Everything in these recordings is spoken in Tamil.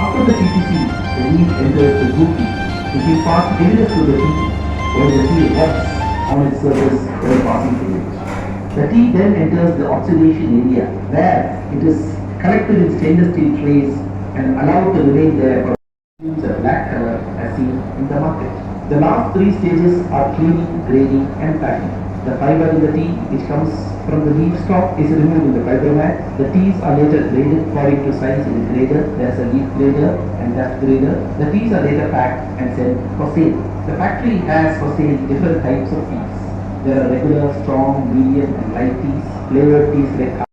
After the TTC, the leaf enters the groupie, which imparts heaviness to the tea when the tea reacts on its surface while passing through it. The tea then enters the oxidation area, where it is collected in stainless steel trays and allowed to remain there for a black color as seen in the market. The last three stages are cleaning, grading and packing. The fiber in the tea which comes from the leaf stalk is removed in the fiber mat. The teas are later graded according to size in the grader. There is a leaf grader and dust grader. The teas are later packed and sent for sale. The factory has for sale different types of teas. There are regular, strong, medium and light teas, flavored teas like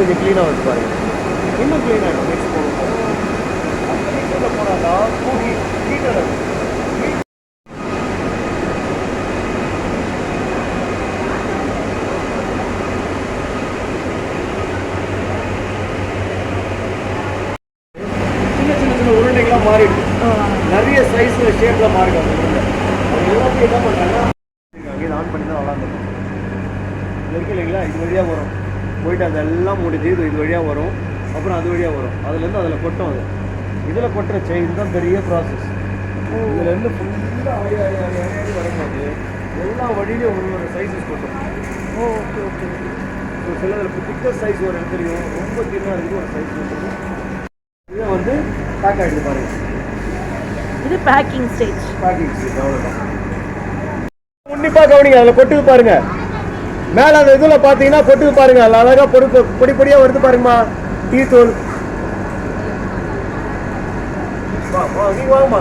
கொஞ்சம் க்ளீனாக வச்சு பாருங்க, இன்னும் க்ளீன் ஆகிடும். நெக்ஸ்ட் போகணும் அந்த ஹீட்டரில் போனால் தான் ஹீட்டர் சின்ன சின்ன சின்ன உருண்டைகளாக மாறிடுது. நிறைய சைஸில் ஷேப்பில் மாறிடும். அது எல்லாத்தையும் என்ன பண்ணுறாங்கன்னா இதை ஆன் பண்ணி தான் விளாண்டுருக்கோம். இது இருக்கு இல்லைங்களா, இது வழியாக வரும் போயிட்டு அதெல்லாம் முடிஞ்சு இது வழியாக வரும், அப்புறம் அது வழியாக வரும். அதுலேருந்து அதில் கொட்டும். அது இதில் கொட்டுற செயின் தான் பெரிய ப்ராசஸ். இதுலேருந்து ஃபுல்லாக ஆடி வரும்போது எல்லா வழியிலையும் ஒரு சைஸஸ் கொட்டும். Okay okay. ஸோ சிலதில் திக்கர் சைஸ் ஒரு இடத்துலையும் ரொம்ப தின்னாக இருக்குது ஒரு சைஸ் கொட்டும். இதை வந்து பேக் ஆகிடுது பாருங்கள். இது பேக்கிங் ஸ்டேஜ். அவ்வளோதான். உன்னிப்பாக கவனிங்க, அதில் கொட்டுது பாருங்கள். மேலே அந்த இதில் பார்த்தீங்கன்னா கொட்டுது பாருங்க, அதில் அழகாக பொடி பொடியாக வருது பாருங்கம்மா டீ தூள். நீ வாங்கம்மா.